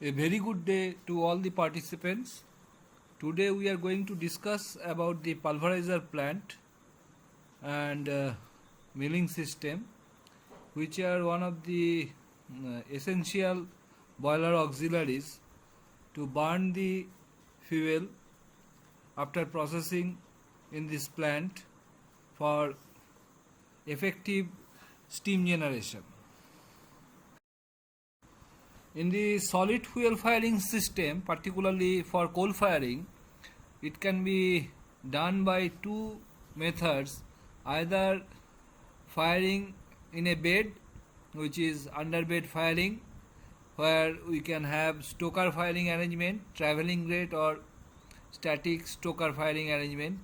A very good day to all the participants. Today we are going to discuss about the pulverizer plant and milling system, which are one of the essential boiler auxiliaries to burn the fuel after processing in this plant for effective steam generation. In the solid fuel firing system, particularly for coal firing, it can be done by two methods, either firing in a bed, which is underbed firing, where we can have stoker firing arrangement, travelling rate or static stoker firing arrangement,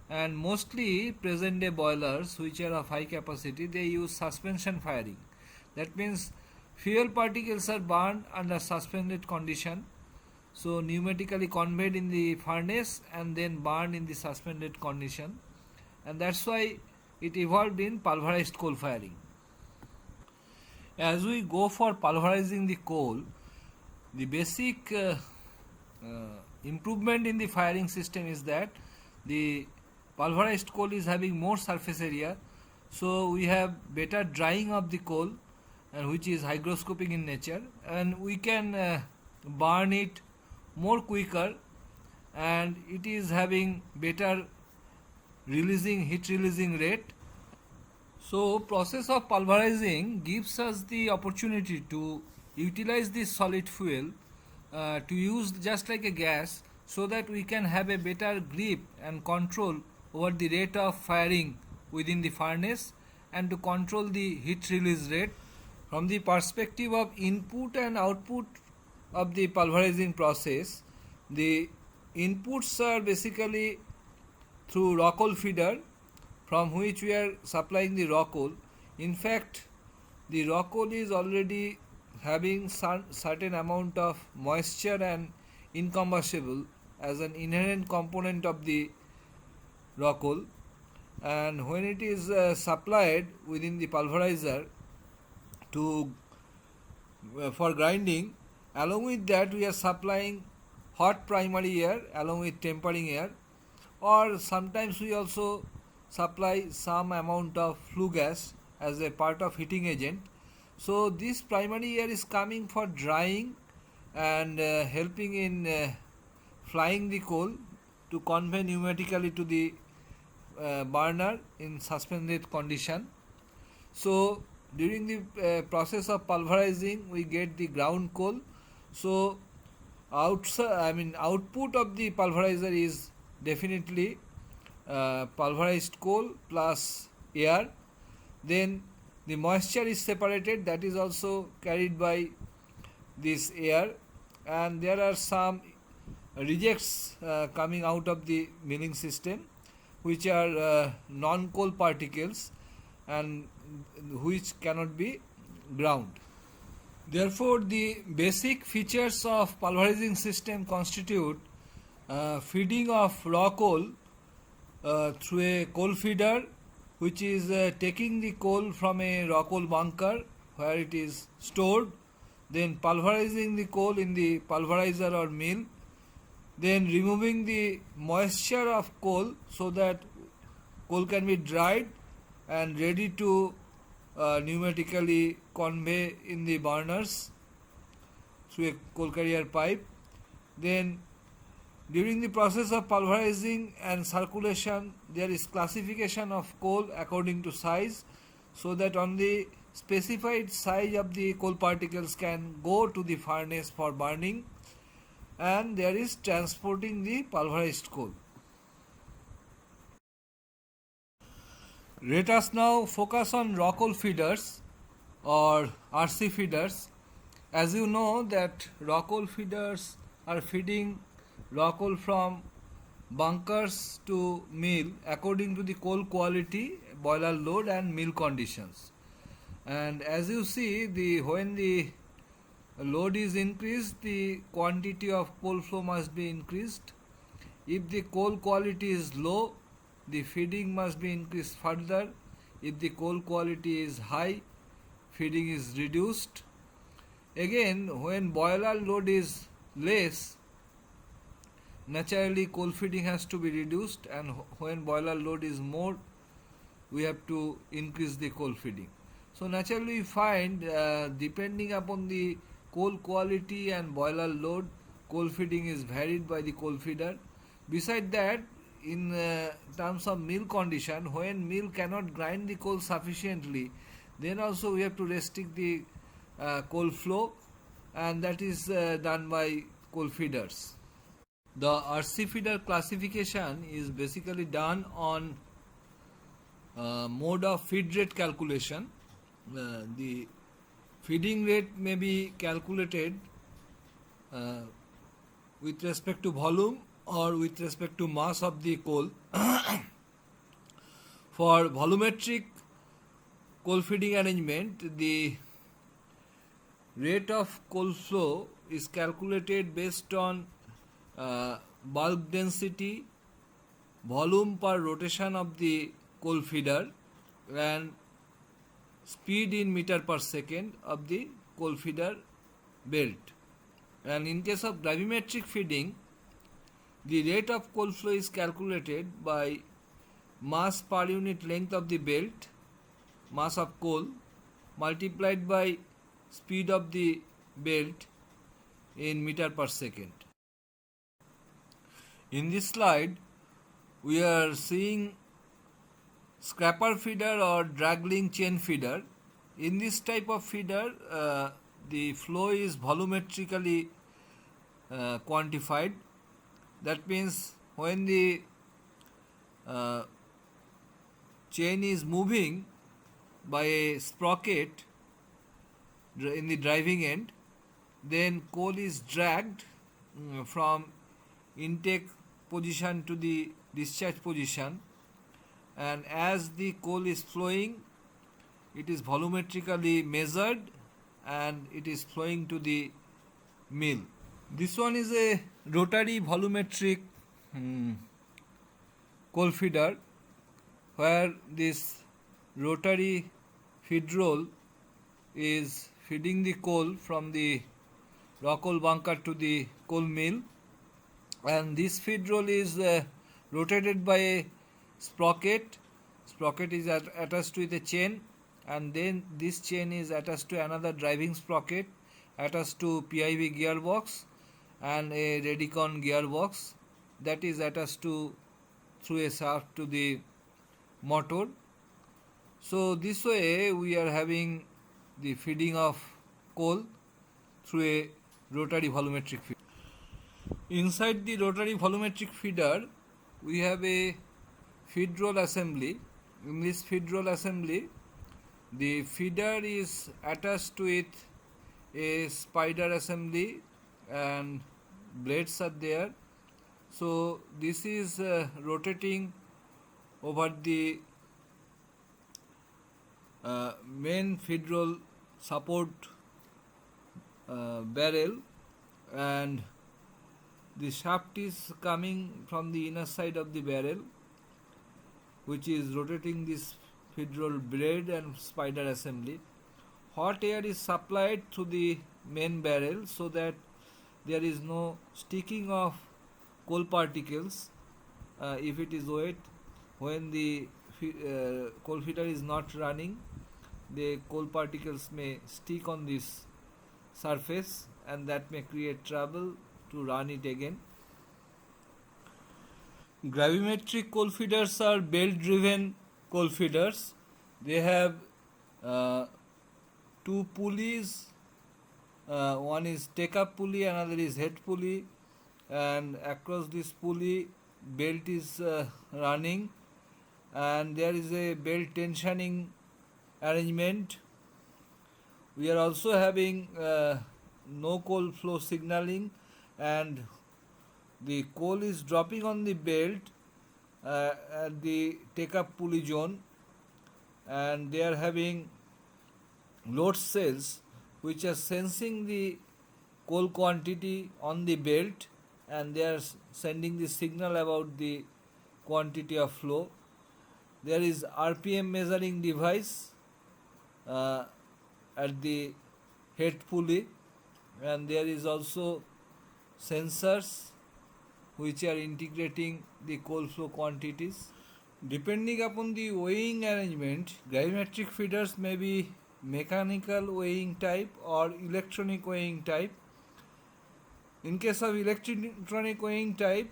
and mostly present day boilers which are of high capacity, they use suspension firing. That means fuel particles are burned under suspended condition, so pneumatically conveyed in the furnace and then burned in the suspended condition, and that's why it evolved in pulverized coal firing. As we go for pulverizing the coal, the basic improvement in the firing system is that the pulverized coal is having more surface area, so we have better drying of the coal, and which is hygroscopic in nature, and we can burn it more quicker, and it is having better heat releasing rate. So process of pulverizing gives us the opportunity to utilize this solid fuel to use just like a gas, so that we can have a better grip and control over the rate of firing within the furnace, and to control the heat release rate. From the perspective of input and output of the pulverizing process, the inputs are basically through raw coal feeder, from which we are supplying the raw coal. In fact, the raw coal is already having certain amount of moisture and incombustible as an inherent component of the raw coal, and when it is supplied within the pulverizer to for grinding, along with that we are supplying hot primary air along with tempering air, or sometimes we also supply some amount of flue gas as a part of heating agent. So this primary air is coming for drying and helping in flying the coal to convey pneumatically to the burner in suspended condition. So during the process of pulverizing, we get the ground coal. So output of the pulverizer is definitely pulverized coal plus air. Then the moisture is separated, that is also carried by this air, and there are some rejects coming out of the milling system, which are non-coal particles and which cannot be ground. Therefore, the basic features of pulverizing system constitute feeding of raw coal through a coal feeder, which is taking the coal from a raw coal bunker where it is stored, then pulverizing the coal in the pulverizer or mill, then removing the moisture of coal so that coal can be dried and ready to pneumatically convey in the burners through a coal carrier pipe. Then during the process of pulverizing and circulation, there is classification of coal according to size, so that only specified size of the coal particles can go to the furnace for burning, and there is transporting the pulverized coal. Let us now focus on raw coal feeders or RC feeders. As you know that raw coal feeders are feeding raw coal from bunkers to mill according to the coal quality, boiler load and mill conditions. And as you see, when the load is increased, the quantity of coal flow must be increased. If the coal quality is low, the feeding must be increased further. If the coal quality is high, feeding is reduced. Again, when boiler load is less, naturally coal feeding has to be reduced, and when boiler load is more, we have to increase the coal feeding. So naturally we find depending upon the coal quality and boiler load, coal feeding is varied by the coal feeder. Beside that, in terms of mill condition, when mill cannot grind the coal sufficiently, then also we have to restrict the coal flow, and that is done by coal feeders. The RC feeder classification is basically done on mode of feed rate calculation. The feeding rate may be calculated with respect to volume or with respect to mass of the coal. For volumetric coal feeding arrangement, the rate of coal flow is calculated based on bulk density, volume per rotation of the coal feeder, and speed in meter per second of the coal feeder belt. And in case of gravimetric feeding, the rate of coal flow is calculated by mass per unit length of the belt, mass of coal, multiplied by speed of the belt in meter per second. In this slide, we are seeing scrapper feeder or drag link chain feeder. In this type of feeder, the flow is volumetrically quantified. That means when the chain is moving by a sprocket in the driving end, then coal is dragged from intake position to the discharge position, and as the coal is flowing, it is volumetrically measured and it is flowing to the mill. This one is a rotary volumetric coal feeder, where this rotary feed roll is feeding the coal from the raw coal bunker to the coal mill, and this feed roll is rotated by a sprocket. Sprocket is attached with a chain, and then this chain is attached to another driving sprocket attached to PIV gearbox and a Redicon gearbox that is attached to through a shaft to the motor. So this way we are having the feeding of coal through a rotary volumetric feeder. Inside the rotary volumetric feeder, we have a feed roll assembly. In this feed roll assembly, the feeder is attached with a spider assembly and blades are there. So this is rotating over the main feed roll support barrel, and the shaft is coming from the inner side of the barrel, which is rotating this feed roll blade and spider assembly. Hot air is supplied through the main barrel so that there is no sticking of coal particles if it is wet. When the coal feeder is not running, the coal particles may stick on this surface and that may create trouble to run it again. Gravimetric coal feeders are belt driven coal feeders. They have two pulleys, one is take up pulley, another is head pulley, and across this pulley belt is running, and there is a belt tensioning arrangement. We are also having no coal flow signaling, and the coal is dropping on the belt at the take up pulley zone, and they are having load cells which are sensing the coal quantity on the belt, and they are sending the signal about the quantity of flow. There is RPM measuring device at the head pulley, and there is also sensors which are integrating the coal flow quantities. Depending upon the weighing arrangement, gravimetric feeders may be mechanical weighing type or electronic weighing type. In case of electronic weighing type,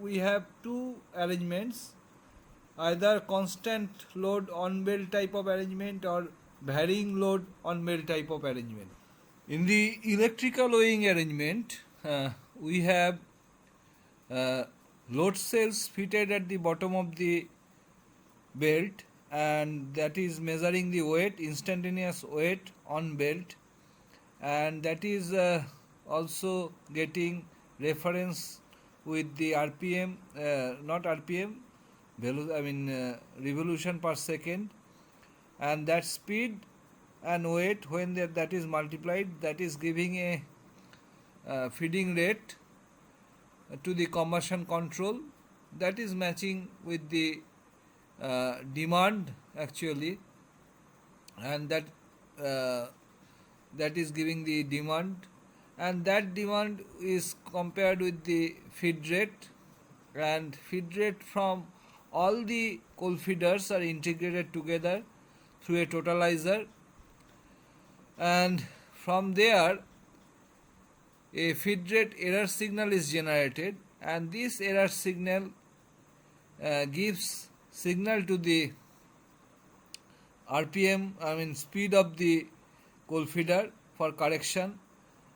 we have two arrangements, either constant load on belt type of arrangement or varying load on belt type of arrangement. In the electrical weighing arrangement, we have load cells fitted at the bottom of the belt, and that is measuring the weight, instantaneous weight on belt, and that is also getting reference with the RPM, not RPM, revolution per second, and that speed and weight, when that is multiplied, that is giving a feeding rate to the combustion control, that is matching with the demand actually, and that is giving the demand, and that demand is compared with the feed rate, and feed rate from all the coal feeders are integrated together through a totalizer, and from there a feed rate error signal is generated, and this error signal gives signal to the RPM, speed of the coal feeder for correction,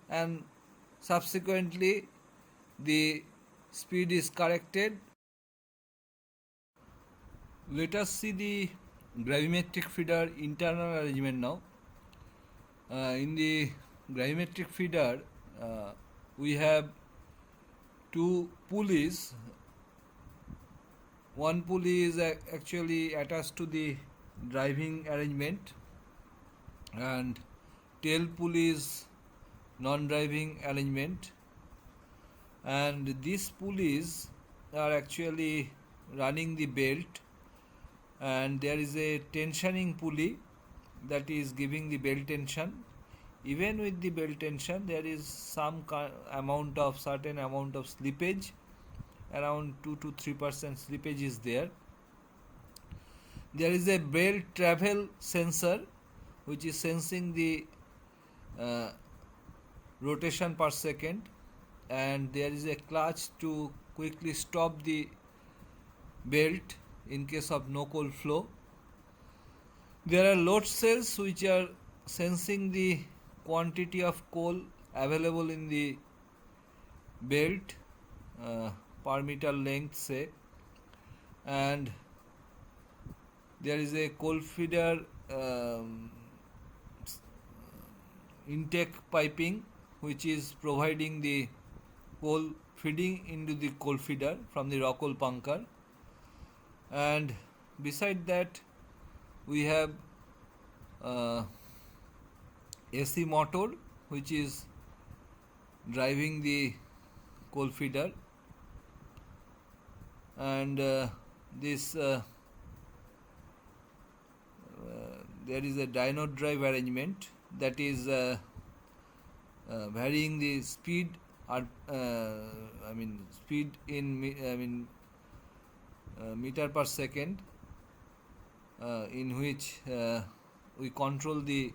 and subsequently the speed is corrected. Let us see the gravimetric feeder internal arrangement now. In the gravimetric feeder, we have two pulleys. One pulley is actually attached to the driving arrangement, and tail pulley is non-driving arrangement, and these pulleys are actually running the belt, and there is a tensioning pulley that is giving the belt tension. Even with the belt tension, there is some certain amount of slippage, around 2 to 3% slippage is there. There is a belt travel sensor which is sensing the rotation per second, and there is a clutch to quickly stop the belt in case of no coal flow. There are load cells which are sensing the quantity of coal available in the belt per meter length, say, and there is a coal feeder intake piping which is providing the coal feeding into the coal feeder from the raw coal bunker, and beside that we have AC motor which is driving the coal feeder, and this there is a dyno drive arrangement that is varying the speed speed in meter per second, in which we control the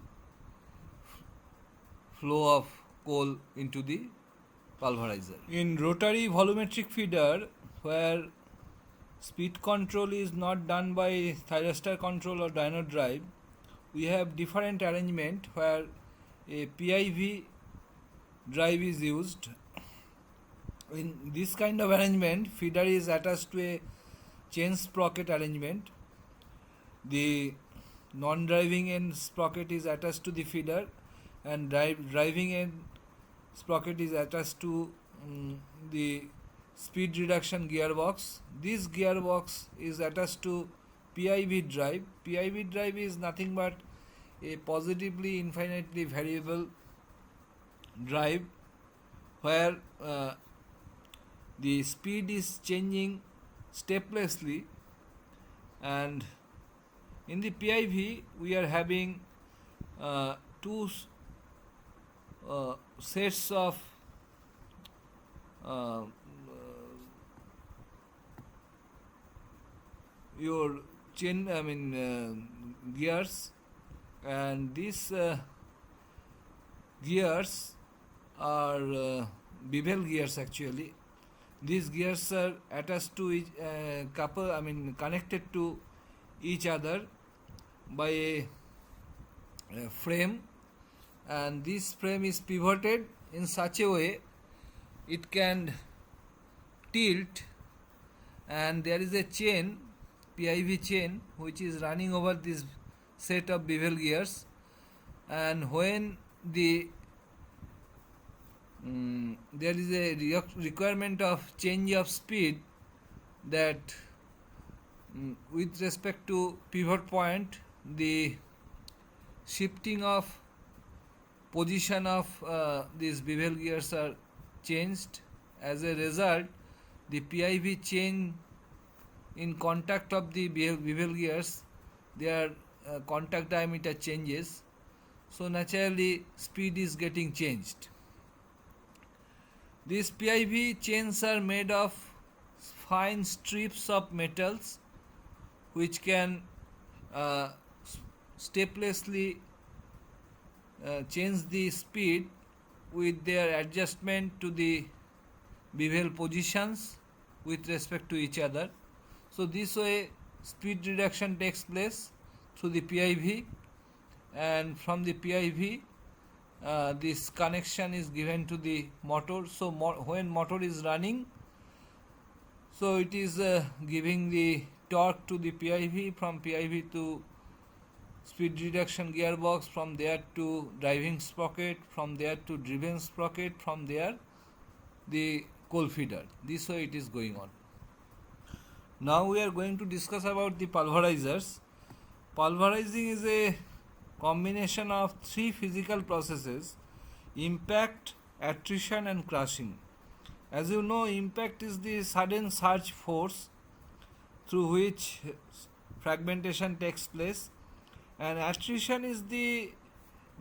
flow of coal into the pulverizer. In rotary volumetric feeder, where speed control is not done by thyristor control or dyno drive, we have different arrangement where a PIV drive is used. In this kind of arrangement, feeder is attached to a chain sprocket arrangement. The non-driving end sprocket is attached to the feeder, and driving end sprocket is attached to the speed reduction gearbox. This gearbox is attached to PIV drive. PIV drive is nothing but a positively infinitely variable drive where the speed is changing steplessly, and in the PIV we are having two sets of your chain, gears, and these gears are bevel gears actually. These gears are attached to each connected to each other by a frame, and this frame is pivoted in such a way it can tilt, and there is a chain, PIV chain, which is running over this set of bevel gears, and when there is a requirement of change of speed, that with respect to pivot point, the shifting of position of these bevel gears are changed. As a result, the PIV chain in contact of the bevel gears, their contact diameter changes, so naturally speed is getting changed. These PIV chains are made of fine strips of metals which can steplessly change the speed with their adjustment to the bevel positions with respect to each other. So this way speed reduction takes place through the PIV, and from the PIV this connection is given to the motor. So when motor is running, so it is giving the torque to the PIV, from PIV to speed reduction gearbox, from there to driving sprocket, from there to driven sprocket, from there the coal feeder. This way it is going on. Now we are going to discuss about the pulverizers. Pulverizing is a combination of three physical processes: impact, attrition and crushing. As you know, impact is the sudden surge force through which fragmentation takes place, and attrition is the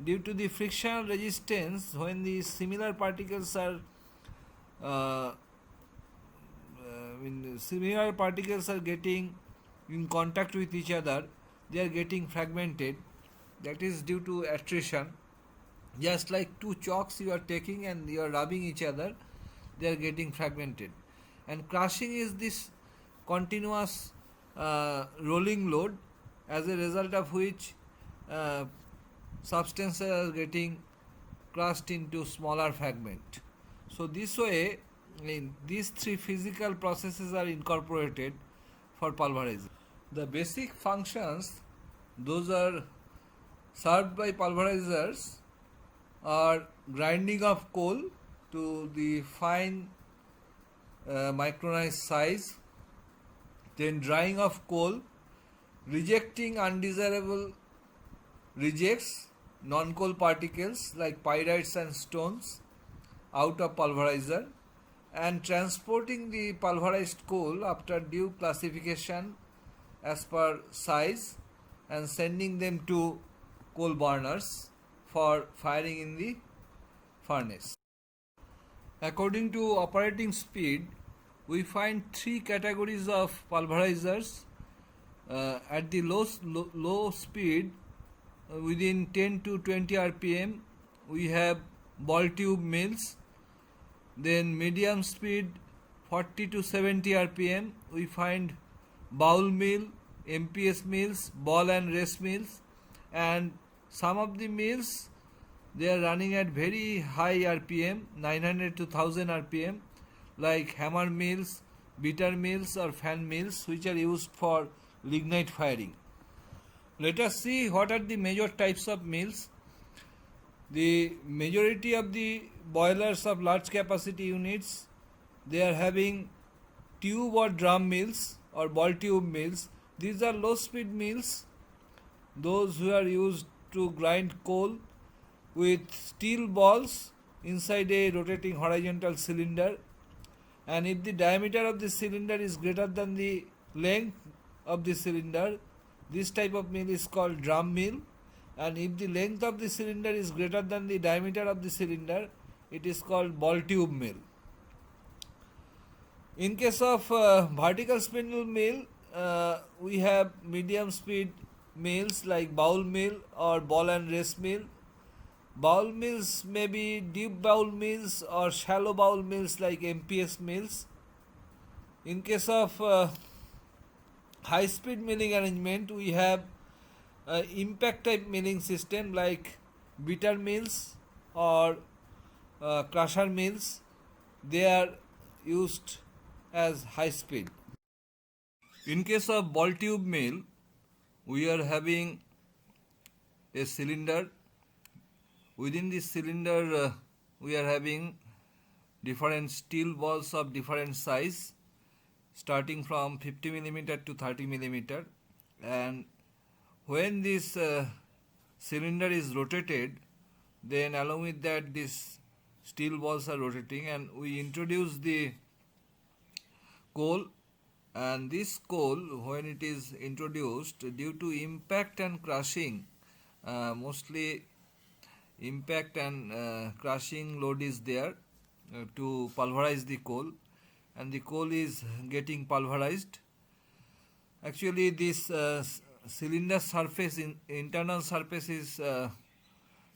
due to the frictional resistance. When the similar particles are getting in contact with each other, they are getting fragmented. That is due to attrition. Just like two chalks you are taking and you are rubbing each other, they are getting fragmented. And crushing is this continuous rolling load, as a result of which substances are getting crushed into smaller fragment. So this way, these three physical processes are incorporated for pulverizing. The basic functions those are served by pulverizers are grinding of coal to the fine micronized size, then drying of coal, rejecting undesirable rejects, non-coal particles like pyrites and stones out of pulverizer, and transporting the pulverized coal after due classification as per size and sending them to coal burners for firing in the furnace. According to operating speed, we find three categories of pulverizers. At the low speed, within 10 to 20 rpm, we have ball tube mills. Then medium speed, 40 to 70 rpm, we find bowl mill, MPS mills, ball and race mills, and some of the mills, they are running at very high rpm, 900 to 1000 rpm, like hammer mills, beater mills or fan mills, which are used for lignite firing. Let us see what are the major types of mills. The majority of the boilers of large capacity units, they are having tube or drum mills or ball tube mills. These are low speed mills, those who are used to grind coal with steel balls inside a rotating horizontal cylinder, and if the diameter of the cylinder is greater than the length of the cylinder, this type of mill is called drum mill. and if the length of the cylinder is greater than the diameter of the cylinder, it is called ball tube mill. In case of vertical spindle mill, we have medium speed mills like bowl mill or ball and race mill. Bowl mills may be deep bowl mills or shallow bowl mills like MPS mills. In case of high speed milling arrangement, we have impact type milling system like bitter mills or crusher mills. They are used as high speed. In case of ball tube mill, we are having a cylinder. Within this cylinder, we are having different steel balls of different size, starting from 50 millimeter to 30 millimeter, and when this cylinder is rotated, then along with that these steel balls are rotating, and we introduce the coal, and this coal, when it is introduced, due to impact and crushing, mostly impact and crushing load is there to pulverize the coal, and the coal is getting pulverized. Actually, this cylinder surface, internal surface is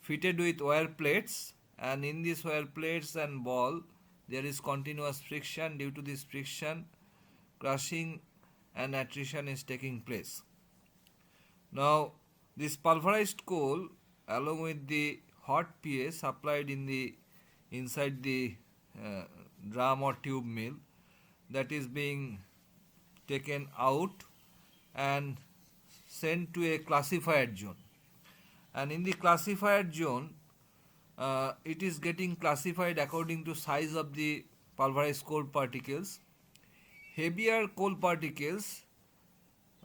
fitted with wire plates, and in these wire plates and ball there is continuous friction. Due to this friction, crushing and attrition is taking place. Now, this pulverized coal along with the hot PA supplied in the inside the drum or tube mill, that is being taken out and sent to a classified zone, and in the classified zone it is getting classified according to size of the pulverized coal particles. Heavier coal particles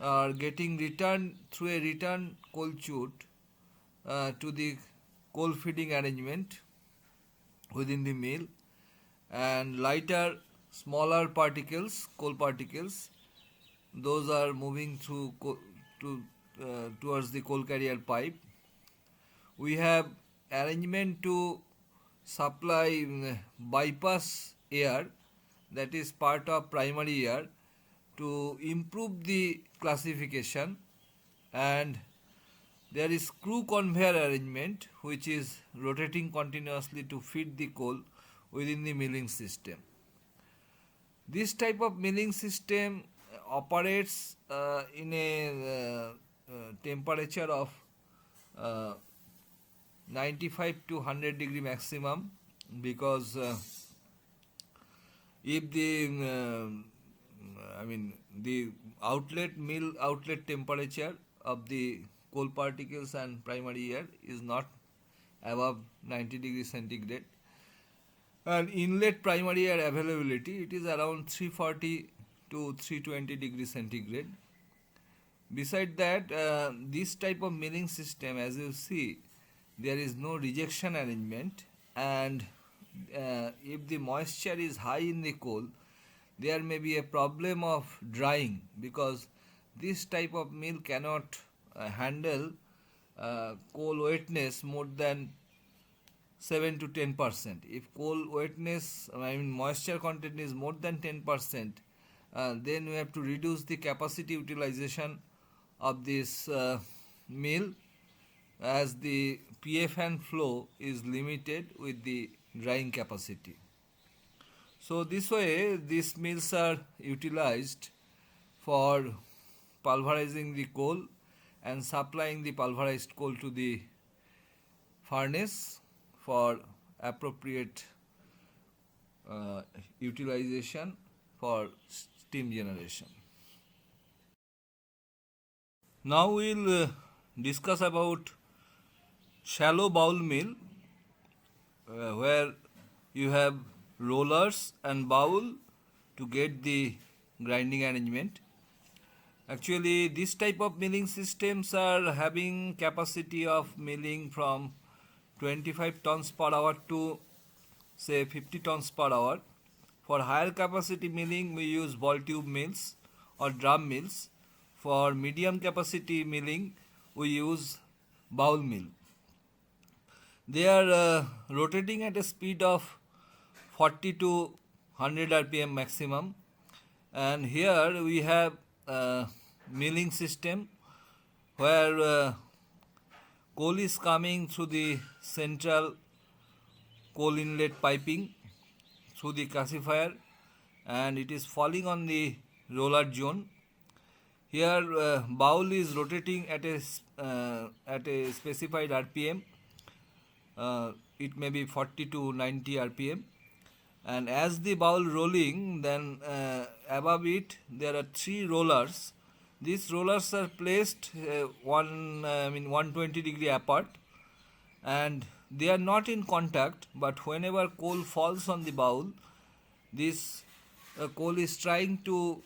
are getting returned through a return coal chute to the coal feeding arrangement within the mill, and lighter smaller particles, coal particles, those are moving through towards the coal carrier pipe. We have arrangement to supply bypass air, that is part of primary air, to improve the classification, and there is screw conveyor arrangement which is rotating continuously to feed the coal within the milling system. This type of milling system operates in a temperature of 95 to 100 degree maximum, because if the the mill outlet temperature of the coal particles and primary air is not above 90 degrees centigrade, and inlet primary air availability, it is around 340 to 320 degrees centigrade. Beside that, this type of milling system, as you see, there is no rejection arrangement, and if the moisture is high in the coal, there may be a problem of drying, because this type of mill cannot handle coal wetness more than 7 to 10%. If coal wetness, moisture content is more than 10%, then we have to reduce the capacity utilization of this mill, as the PA fan flow is limited with the drying capacity. So this way these mills are utilized for pulverizing the coal and supplying the pulverized coal to the furnace for appropriate utilization for steam generation. Now we will discuss about shallow bowl mill, where you have rollers and bowl to get the grinding arrangement. Actually, this type of milling systems are having capacity of milling from 25 tons per hour to say 50 tons per hour. For higher capacity milling, we use ball tube mills or drum mills. For medium capacity milling, we use bowl mill. They are rotating at a speed of 40 to 100 rpm maximum, and here we have milling system where coal is coming through the central coal inlet piping through the classifier, and it is falling on the roller zone. Here bowl is rotating at a specified rpm. It may be 40 to 90 rpm, and as the bowl rolling, then above it there are three rollers. These rollers are placed 120-degree apart, and they are not in contact, but whenever coal falls on the bowl, this coal is trying to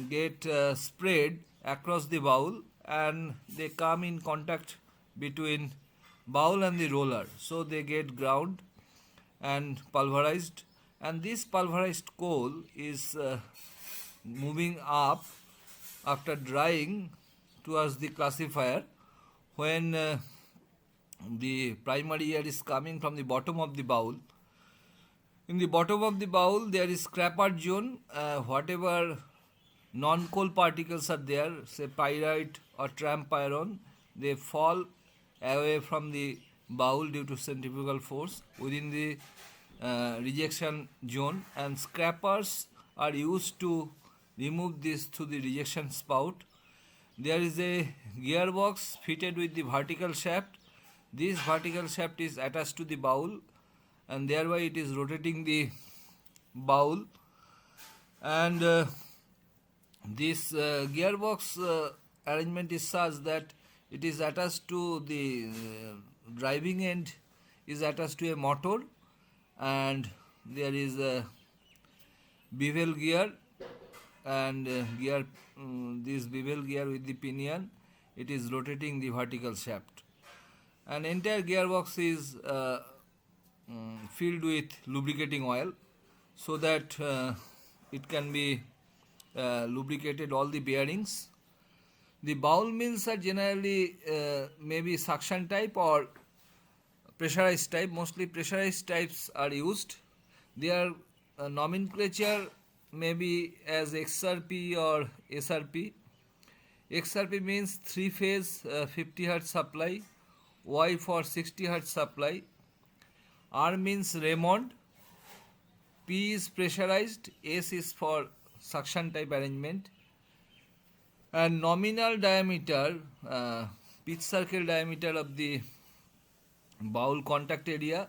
get spread across the bowl, and they come in contact between bowl and the roller, so they get ground and pulverized, and this pulverized coal is moving up after drying towards the classifier. When the primary air is coming from the bottom of the bowl, in the bottom of the bowl there is scrapper zone. Whatever non-coal particles are there, say pyrite or tramp iron, they fall away from the bowl due to centrifugal force within the rejection zone, and scrappers are used to remove this through the rejection spout. There is a gearbox fitted with the vertical shaft. This vertical shaft is attached to the bowl, and thereby it is rotating the bowl, and this gearbox arrangement is such that it is attached to the driving end is attached to a motor, and there is a bevel gear, and this bevel gear with the pinion, it is rotating the vertical shaft. An entire gearbox is filled with lubricating oil, so that it can be lubricated all the bearings. The bowl mills are generally maybe suction type or pressurized type. Mostly pressurized types are used. Their nomenclature may be as XRP or SRP. XRP means 3-phase 50 Hz supply, Y for 60 Hz supply, R means Raymond, P is pressurized, S is for suction type arrangement, and nominal diameter, pitch circle diameter of the bowl contact area,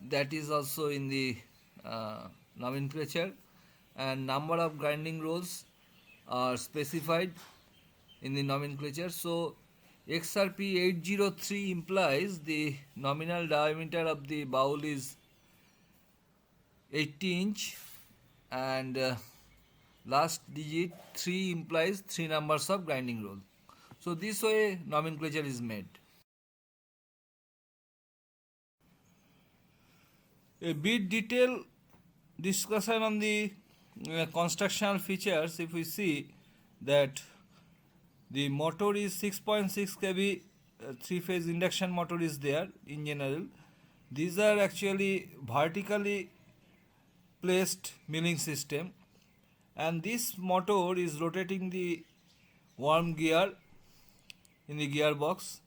that is also in the nomenclature, and number of grinding rolls are specified in the nomenclature. So XRP 803 implies the nominal diameter of the bowl is 80 inch, and last digit 3 implies 3 numbers of grinding roll. So this way nomenclature is made. A bit detailed discussion on the constructional features. If we see that the motor is 6.6 kV 3-phase induction motor is there in general. These are actually vertically placed milling system, and this motor is rotating the worm gear in the gearbox.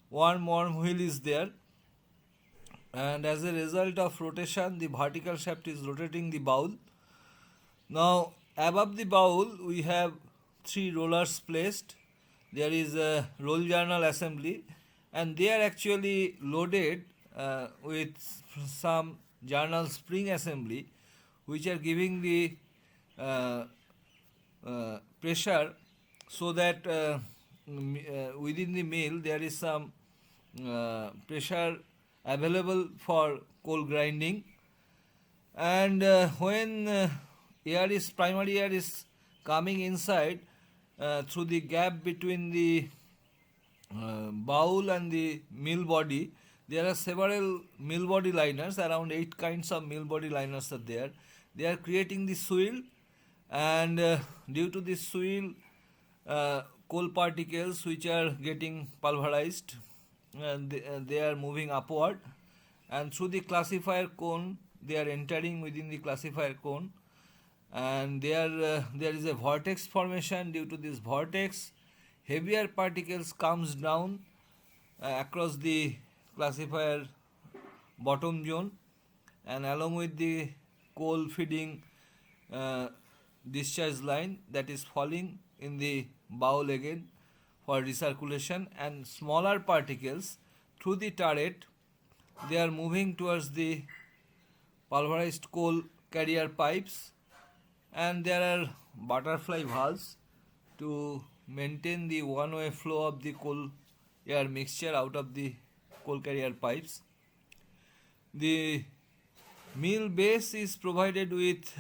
Worm wheel is there, and as a result of rotation the vertical shaft is rotating the bowl. Now above the bowl we have 3 rollers placed. There is a roll journal assembly, and they are actually loaded with some journal spring assembly, which are giving the pressure, so that within the mill there is some pressure available for coal grinding, and when primary air is coming inside through the gap between the bowl and the mill body, there are several mill body liners, around 8 kinds of mill body liners are there. They are creating the swirl, and due to this swirl, coal particles which are getting pulverized they are moving upward, and through the classifier cone they are entering within the classifier cone, and there is a vortex formation. Due to this vortex, heavier particles comes down across the classifier bottom zone, and along with the coal feeding uh, discharge line that is falling in the bowl again for recirculation, and smaller particles through the turret they are moving towards the pulverized coal carrier pipes, and there are butterfly valves to maintain the one-way flow of the coal air mixture out of the coal carrier pipes. The mill base is provided with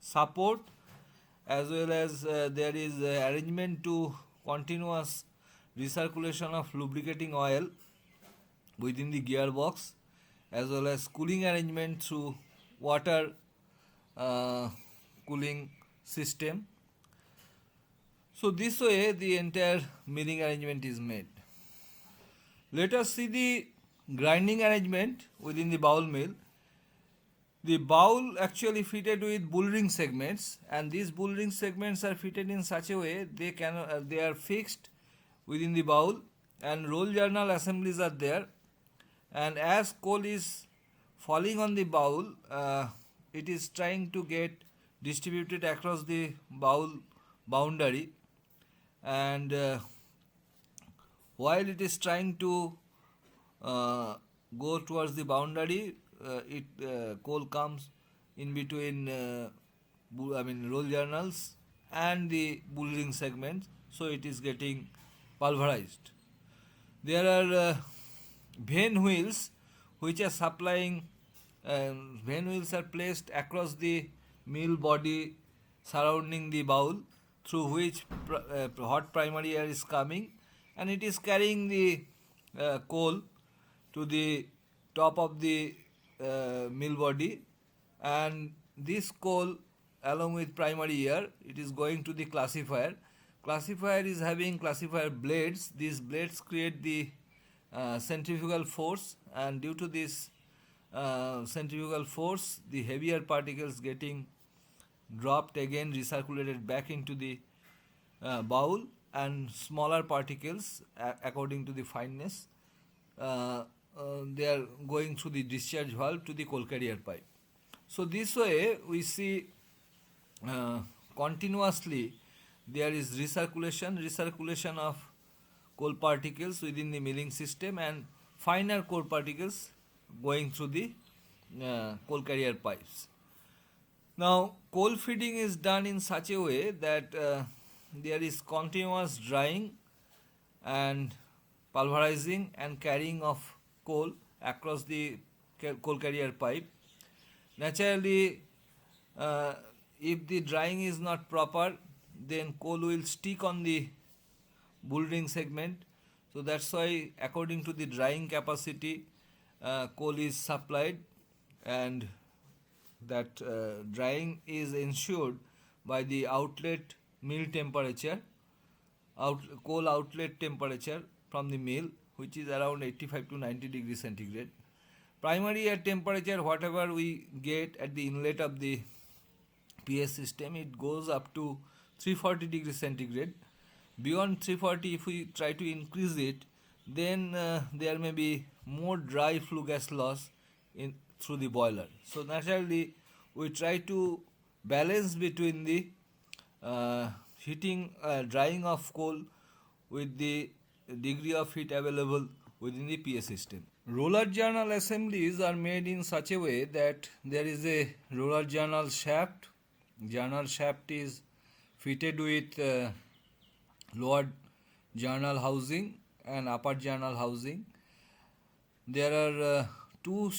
support, as well as there is arrangement to continuous recirculation of lubricating oil within the gearbox, as well as cooling arrangement through water uh, cooling system. So this way the entire milling arrangement is made. Let us see the grinding arrangement within the bowl mill. The bowl actually fitted with bull ring segments, and these bull ring segments are fitted in such a way they are fixed within the bowl, and roll journal assemblies are there. And as coal is falling on the bowl, it is trying to get distributed across the bowl boundary, and while it is trying to go towards the boundary, coal comes in between roll journals and the bull ring segments, so it is getting pulverized. There are vane wheels which are supplying. Vane wheels are placed across the mill body surrounding the bowl, through which hot primary air is coming, and it is carrying the coal to the top of the mill body, and this coal along with primary air it is going to the classifier. Classifier is having classifier blades. These blades create the centrifugal force, and due to this centrifugal force the heavier particles getting dropped again, recirculated back into the bowl, and smaller particles according to the fineness they are going through the discharge valve to the coal carrier pipe. So this way we see continuously there is recirculation of coal particles within the milling system, and finer coal particles going through the coal carrier pipes. Now coal feeding is done in such a way that there is continuous drying and pulverizing and carrying of coal across the coal carrier pipe. Naturally, if the drying is not proper, then coal will stick on the bull ring segment. So that's why according to the drying capacity coal is supplied, and that drying is ensured by the outlet mill temperature, coal outlet temperature from the mill, which is around 85 to 90 degrees centigrade. Primary air temperature, whatever we get at the inlet of the PS system, it goes up to 340 degrees centigrade. Beyond 340, if we try to increase it, then there may be more dry flue gas loss through the boiler. So naturally, we try to balance between the drying of coal with the degree of heat available within the PS system. Roller journal assemblies are made in such a way that there is a roller journal shaft. Journal shaft is fitted with lower journal housing and upper journal housing. There are two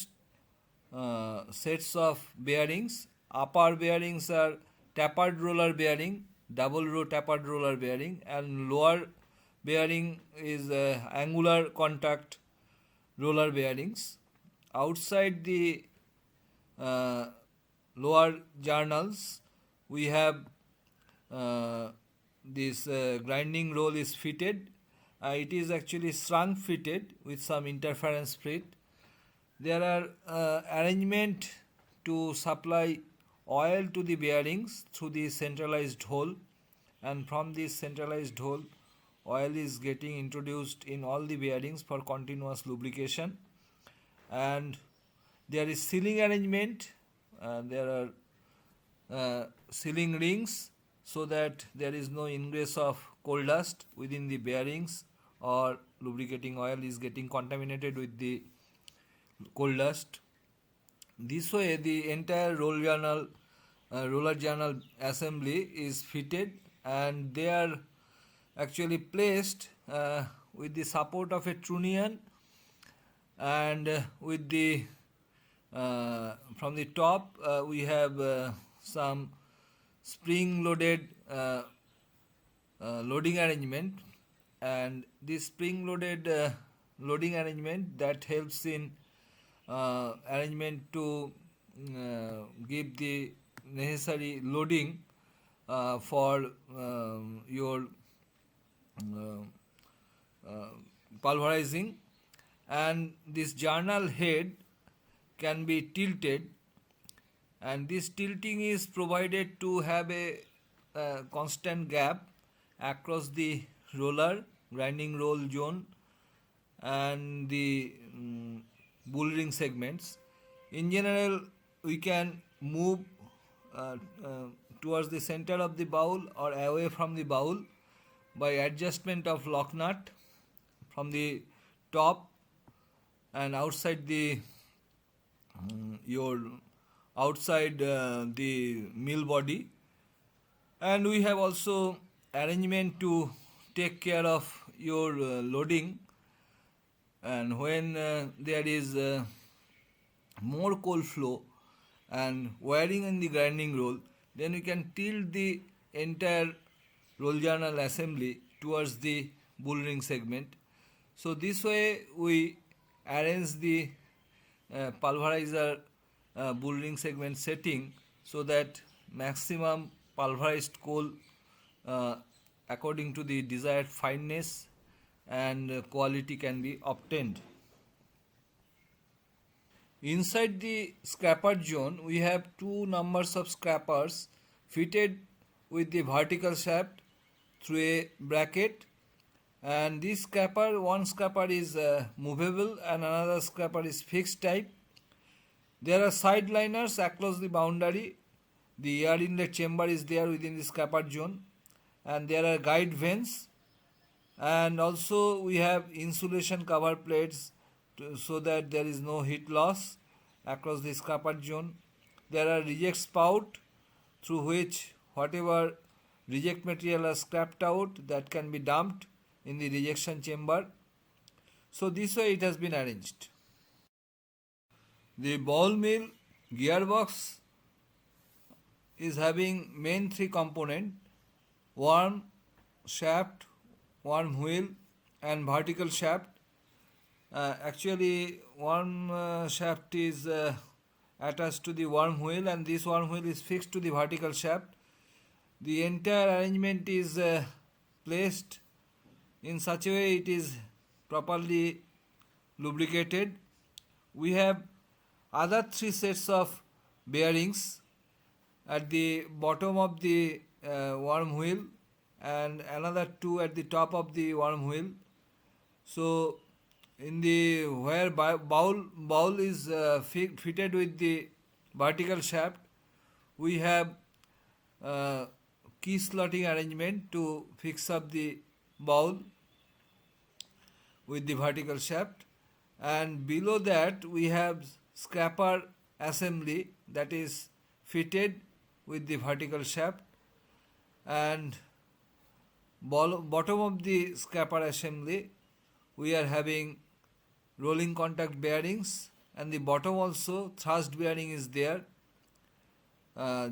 sets of bearings. Upper bearings are tapered roller bearing, double row tapered roller bearing, and lower bearing is angular contact roller bearings. Outside the lower journals, we have this grinding roll is fitted, It is actually shrunk fitted with some interference frit. There are arrangement to supply oil to the bearings through the centralized hole, and from this centralized hole oil is getting introduced in all the bearings for continuous lubrication. And there is sealing arrangement. There are sealing rings so that there is no ingress of coal dust within the bearings, or lubricating oil is getting contaminated with the coal dust. This way the entire roller journal assembly is fitted, and they are actually placed with the support of a trunnion, and with the from the top we have some spring loaded loading arrangement, and this spring loaded loading arrangement that helps in arrangement to give the necessary loading for your pulverizing. And this journal head can be tilted, and this tilting is provided to have a constant gap across the roller grinding roll zone and the bull ring segments. In general, we can move towards the center of the bowl or away from the bowl by adjustment of lock nut from the top and outside the your outside the mill body. And we have also arrangement to take care of your loading, and when there is more coal flow and wiring in the grinding roll, then we can tilt the entire roll journal assembly towards the bull ring segment. So this way we arrange the pulverizer bull ring segment setting so that maximum pulverized coal according to the desired fineness and quality can be obtained. Inside the scraper zone, we have two numbers of scrapers fitted with the vertical shaft through a bracket, and this scraper, one scraper is movable and another scraper is fixed type. There are side liners across the boundary. The air inlet chamber is there within the scraper zone, and there are guide vanes, and also we have insulation cover plates so that there is no heat loss across the scraper zone. There are reject spout through which whatever reject material are scrapped out, that can be dumped in the rejection chamber. So this way it has been arranged. The ball mill gearbox is having main three component: worm, shaft, worm wheel and vertical shaft. Actually worm shaft is attached to the worm wheel, and this worm wheel is fixed to the vertical shaft. The entire arrangement is placed in such a way it is properly lubricated. We have other three sets of bearings at the bottom of the worm wheel and another two at the top of the worm wheel. So in the where bowl is fitted with the vertical shaft, we have key slotting arrangement to fix up the bowl with the vertical shaft, and below that we have scraper assembly that is fitted with the vertical shaft, and bottom of the scraper assembly we are having rolling contact bearings, and the bottom also thrust bearing is there,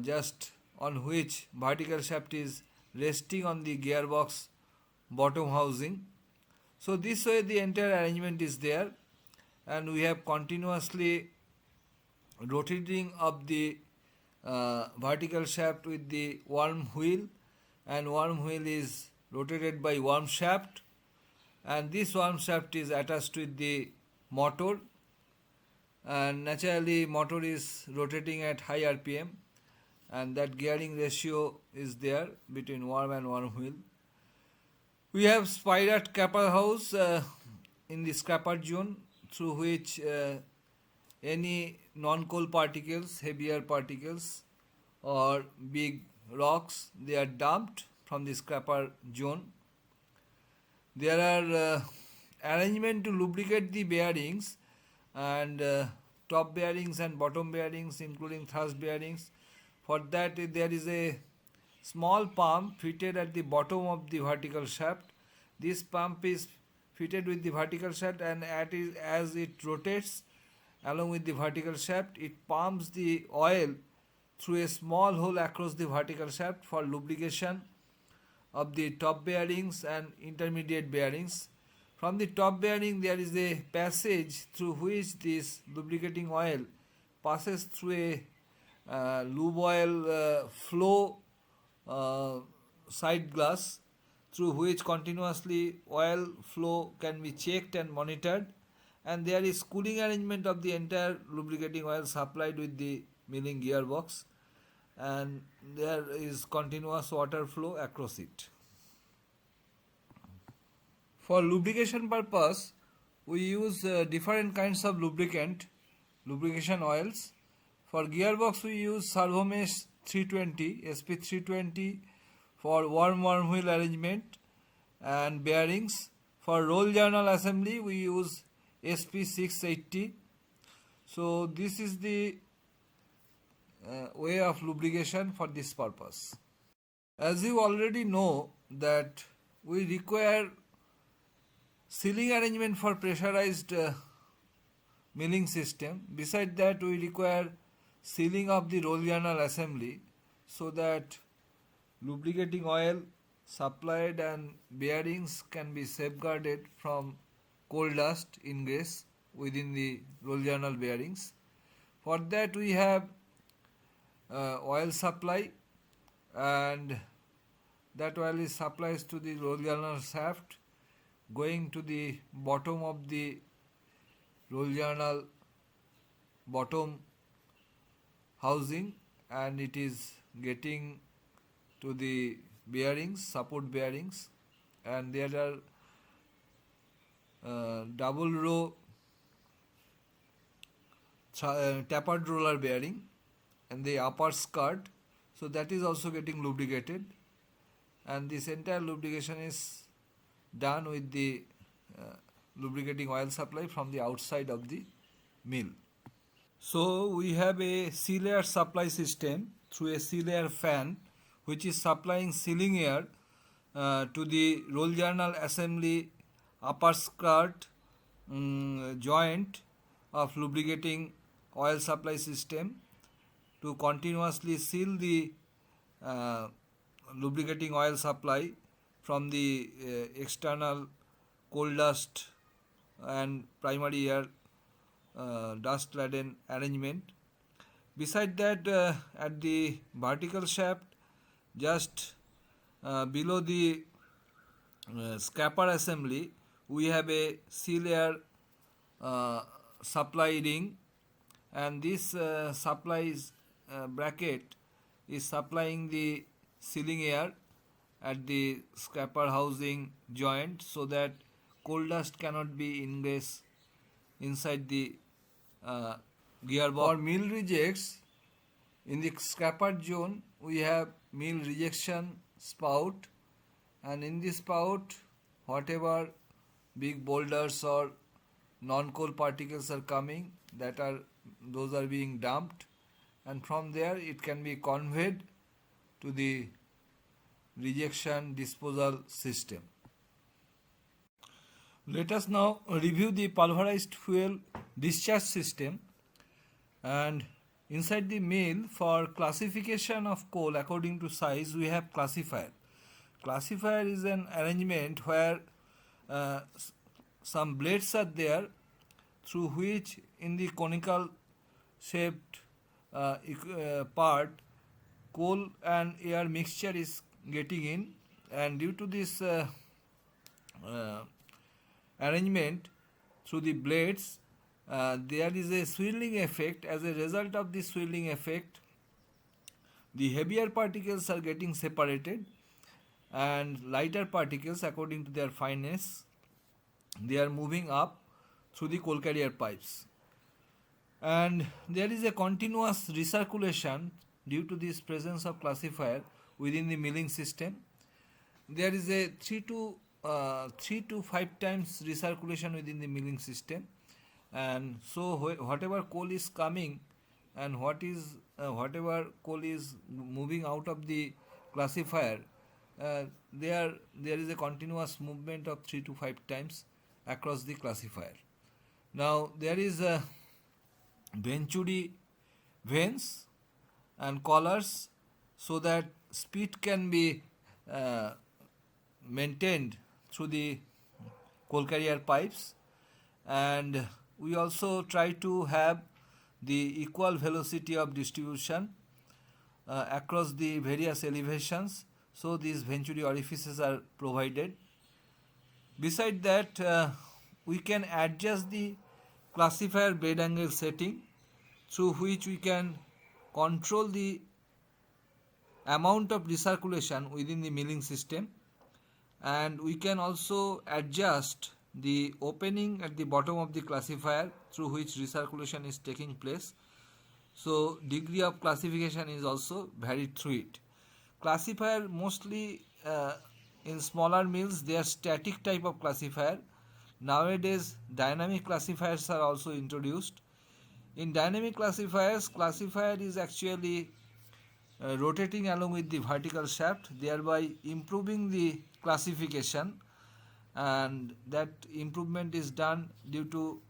just on which vertical shaft is resting on the gearbox bottom housing. So this way the entire arrangement is there, and we have continuously rotating of the vertical shaft with the worm wheel, and worm wheel is rotated by worm shaft, and this worm shaft is attached with the motor, and naturally motor is rotating at high RPM, and that gearing ratio is there between worm and worm wheel. We have spiral scraper house in the scraper zone, through which any non-coal particles, heavier particles or big rocks, they are dumped from the scraper zone. There are arrangement to lubricate the bearings, and top bearings and bottom bearings, including thrust bearings. For that there is a small pump fitted at the bottom of the vertical shaft. This pump is fitted with the vertical shaft, and as it rotates along with the vertical shaft, it pumps the oil through a small hole across the vertical shaft for lubrication of the top bearings and intermediate bearings. From the top bearing there is a passage through which this lubricating oil passes through a lube oil flow side glass, through which continuously oil flow can be checked and monitored, and there is cooling arrangement of the entire lubricating oil supplied with the milling gearbox, and there is continuous water flow across it. For lubrication purpose, we use different kinds of lubrication oils. For gearbox, we use Servomesh 320, SP320 for worm wheel arrangement and bearings. For roll journal assembly, we use SP680. So this is the way of lubrication for this purpose. As you already know that we require sealing arrangement for pressurized milling system. Beside that, we require sealing of the roll journal assembly, so that lubricating oil supplied and bearings can be safeguarded from coal dust ingress within the roll journal bearings. For that, we have oil supply, and that oil is supplied to the roll journal shaft, going to the bottom of the roll journal bottom housing, and it is getting to the bearings, support bearings, and there are double row tapered roller bearing and the upper skirt, so that is also getting lubricated, and this entire lubrication is done with the lubricating oil supply from the outside of the mill. So we have a seal air supply system through a seal air fan, which is supplying sealing air to the roll journal assembly upper skirt joint of lubricating oil supply system to continuously seal the lubricating oil supply from the external coal dust and primary air dust laden arrangement. Beside that, at the vertical shaft, just below the scraper assembly, we have a seal air supply ring, and this bracket is supplying the sealing air at the scraper housing joint, so that coal dust cannot be ingress inside the gearbox. For mill rejects, in the scraper zone we have mill rejection spout, and in this spout whatever big boulders or non-coal particles are coming, those are being dumped, and from there it can be conveyed to the rejection disposal system. Let us now review the pulverized fuel discharge system. And inside the mill, for classification of coal according to size, we have classifier. Classifier is an arrangement where some blades are there, through which in the conical shaped part coal and air mixture is getting in, and due to this arrangement through the blades, there is a swirling effect. As a result of this swirling effect, the heavier particles are getting separated, and lighter particles, according to their fineness, they are moving up through the coal carrier pipes. And there is a continuous recirculation due to this presence of classifier within the milling system. There is a 3 to 5 times recirculation within the milling system, and so whatever coal is coming and whatever coal is moving out of the classifier, there is a continuous movement of 3 to 5 times across the classifier. Now there is a Venturi vanes and collars, so that speed can be maintained through the coal carrier pipes, and we also try to have the equal velocity of distribution across the various elevations, so these venturi orifices are provided. Beside that, we can adjust the classifier bed angle setting, through which we can control the amount of recirculation within the milling system, and we can also adjust the opening at the bottom of the classifier through which recirculation is taking place. So degree of classification is also varied through it. Classifier mostly in smaller mills, they are static type of classifier. Nowadays dynamic classifiers are also introduced. In dynamic classifiers, classifier is actually rotating along with the vertical shaft, thereby improving the classification, and that improvement is done due to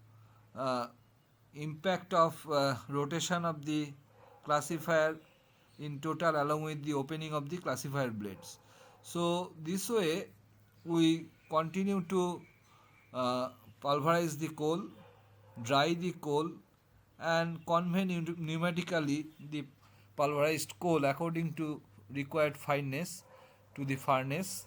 impact of rotation of the classifier in total along with the opening of the classifier blades. So this way we continue to pulverize the coal, dry the coal, and convey pneumatically the pulverized coal according to required fineness to the furnace.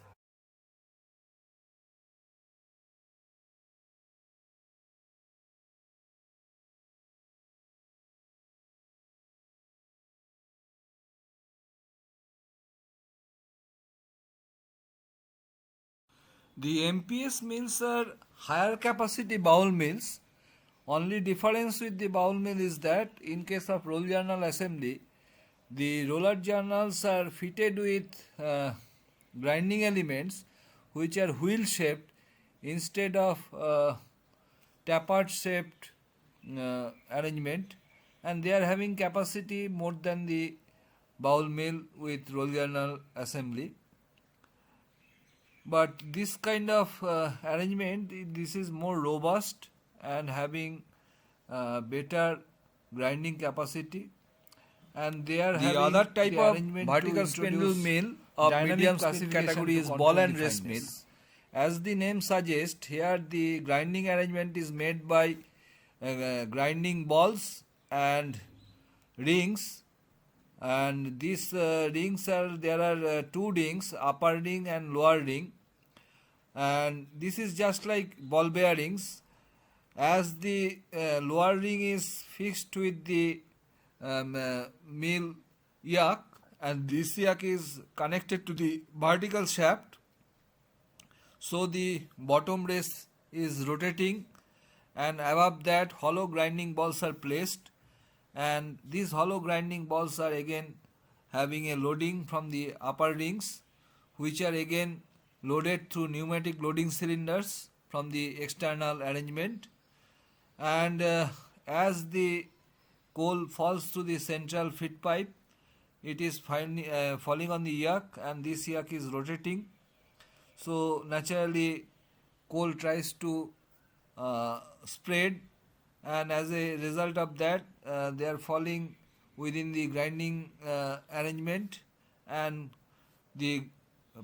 The MPS mills are higher capacity bowl mills. Only difference with the bowl mill is that in case of roll journal assembly, the roller journals are fitted with grinding elements which are wheel shaped instead of tapered shaped arrangement, and they are having capacity more than the bowl mill with roll journal assembly. But this kind of arrangement, this is more robust and having better grinding capacity, and they are The other type the of arrangement vertical to spindle introduce mill of dynamic medium speed classification category to is control ball and the rest fineness. mill. As the name suggests, here the grinding arrangement is made by grinding balls and rings, and these rings are, there are two rings, upper ring and lower ring, and this is just like ball bearings. As the lower ring is fixed with the mill yack, and this yack is connected to the vertical shaft, so the bottom race is rotating, and above that hollow grinding balls are placed, and these hollow grinding balls are again having a loading from the upper rings, which are again loaded through pneumatic loading cylinders from the external arrangement, and as the coal falls through the central feed pipe, it is falling on the yack, and this yack is rotating, so naturally coal tries to spread, and as a result of that they are falling within the grinding arrangement, and the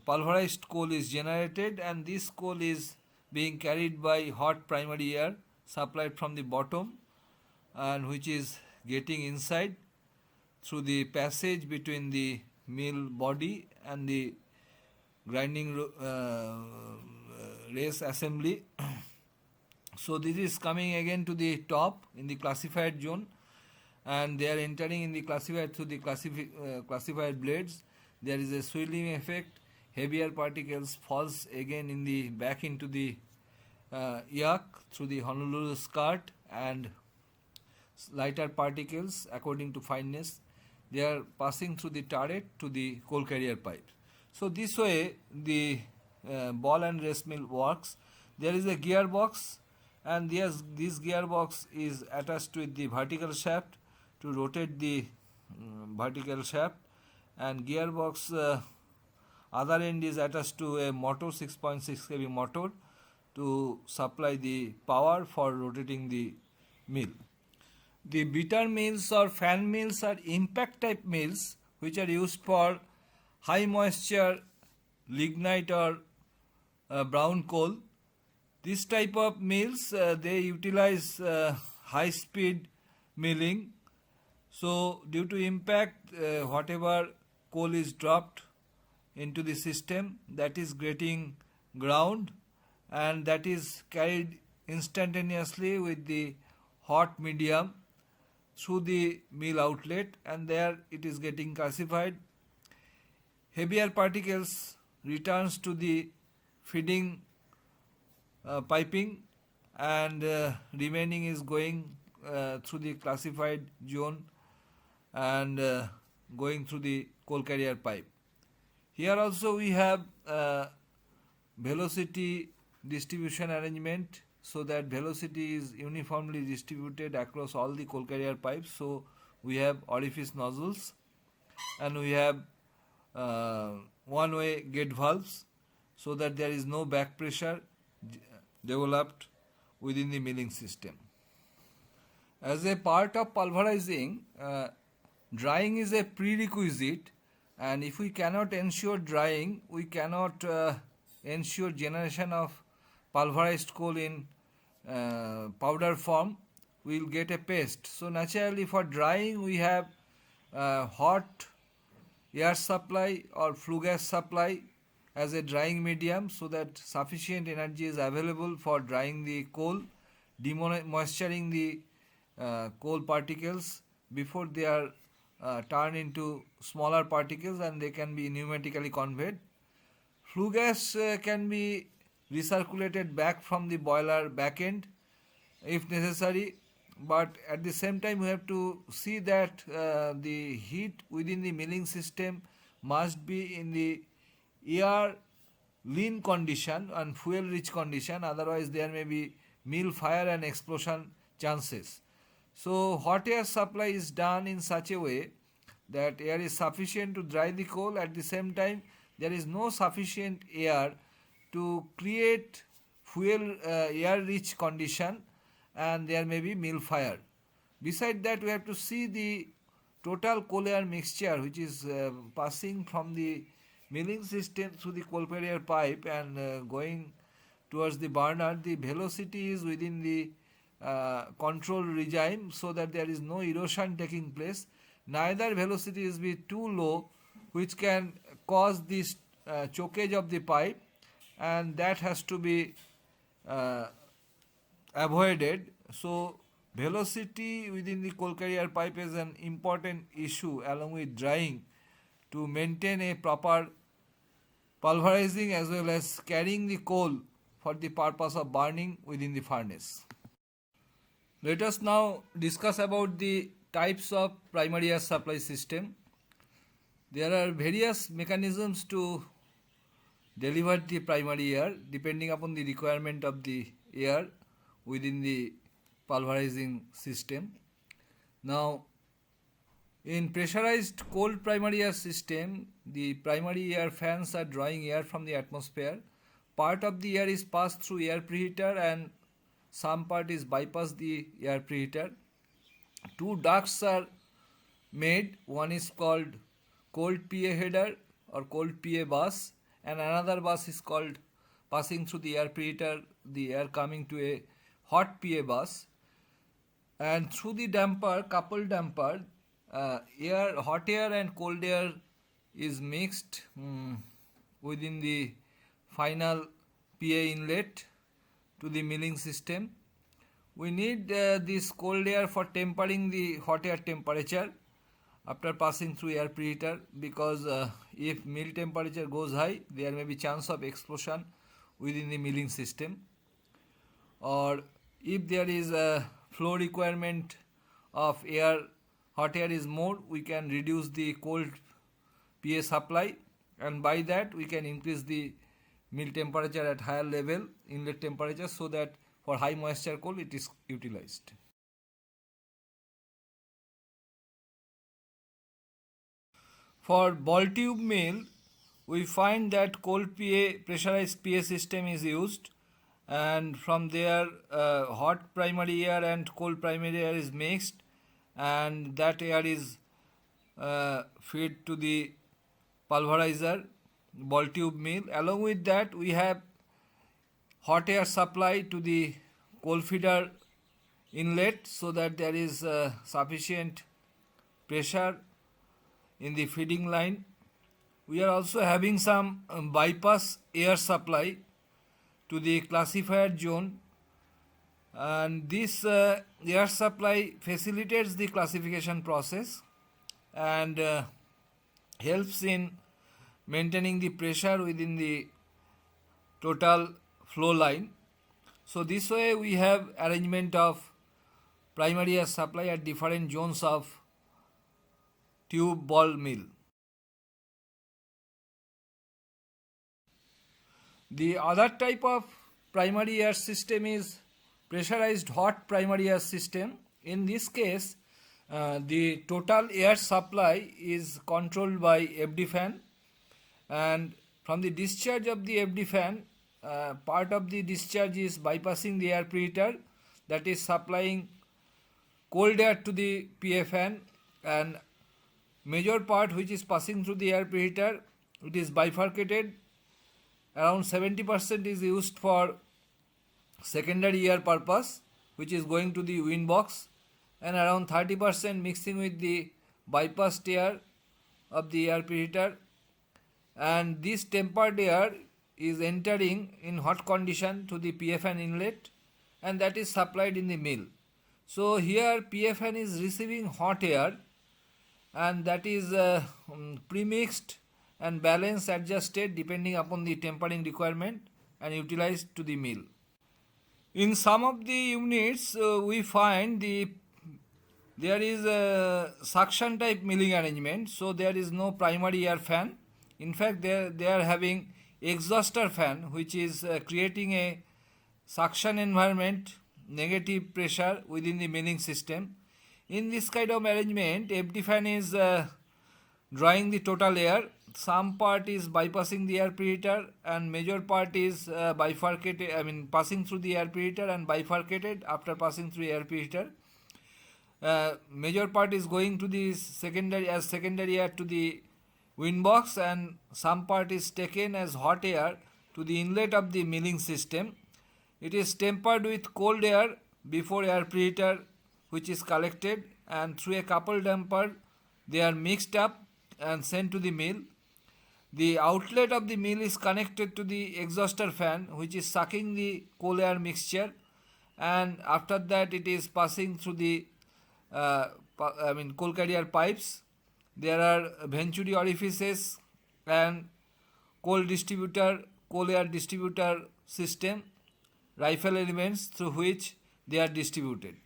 pulverized coal is generated, and this coal is being carried by hot primary air supplied from the bottom, and which is getting inside through the passage between the mill body and the grinding race assembly, So this is coming again to the top in the classified zone, and they are entering in the classified through the classified blades. There is a swirling effect. Heavier particles falls again in the back into the yak through the Honolulu skirt, and lighter particles according to fineness they are passing through the turret to the coal carrier pipe. So this way the ball and rest mill works. There is a gearbox, and this gearbox is attached with the vertical shaft to rotate the vertical shaft, and gearbox other end is attached to a motor 6.6 kV motor to supply the power for rotating the mill. The bitter mills or fan mills are impact type mills which are used for high moisture lignite or brown coal. This type of mills they utilize high speed milling. So due to impact whatever coal is dropped into the system, that is getting ground, and that is carried instantaneously with the hot medium through the mill outlet, and there it is getting calcified. Heavier particles returns to the feeding piping, and remaining is going through the classified zone and going through the coal carrier pipe. Here also we have velocity distribution arrangement, so that velocity is uniformly distributed across all the coal carrier pipes. So we have orifice nozzles, and we have one-way gate valves, so that there is no back pressure developed within the milling system. As a part of pulverizing, drying is a prerequisite, and if we cannot ensure drying, we cannot ensure generation of pulverized coal in powder form. We will get a paste. So naturally for drying we have hot air supply or flue gas supply as a drying medium, so that sufficient energy is available for drying the coal, demoisturizing the coal particles before they are turned into smaller particles and they can be pneumatically conveyed. Flue gas can be recirculated back from the boiler back end if necessary, but at the same time we have to see that the heat within the milling system must be in the air lean condition and fuel rich condition, otherwise there may be mill fire and explosion chances. So hot air supply is done in such a way that air is sufficient to dry the coal, at the same time there is no sufficient air to create fuel air rich condition, and there may be mill fire. Beside that we have to see the total coal air mixture which is passing from the milling system through the coal carrier pipe and going towards the burner. The velocity is within the control regime, so that there is no erosion taking place. Neither velocity is be too low, which can cause this chokage of the pipe, and that has to be avoided. So velocity within the coal carrier pipe is an important issue along with drying to maintain a proper pulverizing as well as carrying the coal for the purpose of burning within the furnace. Let us now discuss about the types of primary air supply system. There are various mechanisms to deliver the primary air depending upon the requirement of the air within the pulverizing system. Now, in pressurized cold primary air system, the primary air fans are drawing air from the atmosphere. Part of the air is passed through air preheater and some part is bypassed the air preheater. Two ducts are made. One is called cold PA header or cold PA bus, and another bus is called passing through the air preheater, the air coming to a hot PA bus, and through the damper, coupled damper, hot air and cold air is mixed within the final PA inlet to the milling system, We need this cold air for tempering the hot air temperature after passing through air preheater, because if mill temperature goes high, there may be chance of explosion within the milling system. Or if there is a flow requirement of air, hot air is more, we can reduce the cold PA supply, and by that we can increase the mill temperature at higher level, inlet temperature, so that for high moisture coal it is utilized. For ball tube mill, we find that cold PA, pressurized PA system is used, and from there hot primary air and cold primary air is mixed, and that air is fed to the pulverizer, ball tube mill. Along with that, we have hot air supply to the coal feeder inlet, so that there is sufficient pressure in the feeding line. We are also having some bypass air supply to the classifier zone, and this air supply facilitates the classification process and helps in maintaining the pressure within the total flow line. So this way we have arrangement of primary air supply at different zones of tube ball mill. The other type of primary air system is pressurized hot primary air system. In this case, the total air supply is controlled by FD fan, and from the discharge of the FD fan, part of the discharge is bypassing the air preheater, that is supplying cold air to the PA fan, and major part which is passing through the air preheater, it is bifurcated. Around 70% is used for secondary air purpose, which is going to the wind box, and around 30% mixing with the bypassed air of the air preheater, and this tempered air is entering in hot condition to the PFN inlet, and that is supplied in the mill. So here PFN is receiving hot air, and that is pre-mixed and balance adjusted depending upon the tempering requirement and utilized to the mill. In some of the units we find there is a suction type milling arrangement, so there is no primary air fan. In fact, they are having exhauster fan, which is creating a suction environment, negative pressure within the milling system. In this kind of arrangement, FD fan is drawing the total air. Some part is bypassing the air preheater, and major part is bifurcated, passing through the air preheater and bifurcated after passing through air preheater. Major part is going to the secondary air to the wind box, and some part is taken as hot air to the inlet of the milling system. It is tempered with cold air before air preheater, which is collected, and through a couple damper they are mixed up and sent to the mill. The outlet of the mill is connected to the exhauster fan, which is sucking the coal air mixture, and after that it is passing through the coal carrier pipes. There are venturi orifices and coal air distributor system, rifle elements through which they are distributed.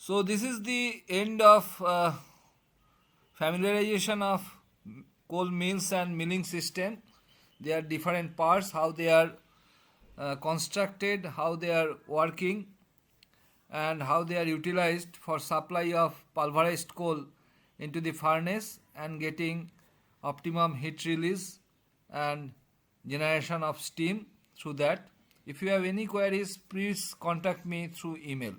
So this is the end of familiarization of coal mills and milling system. There are different parts, how they are constructed, how they are working, and how they are utilized for supply of pulverized coal into the furnace and getting optimum heat release and generation of steam through that. If you have any queries, please contact me through email.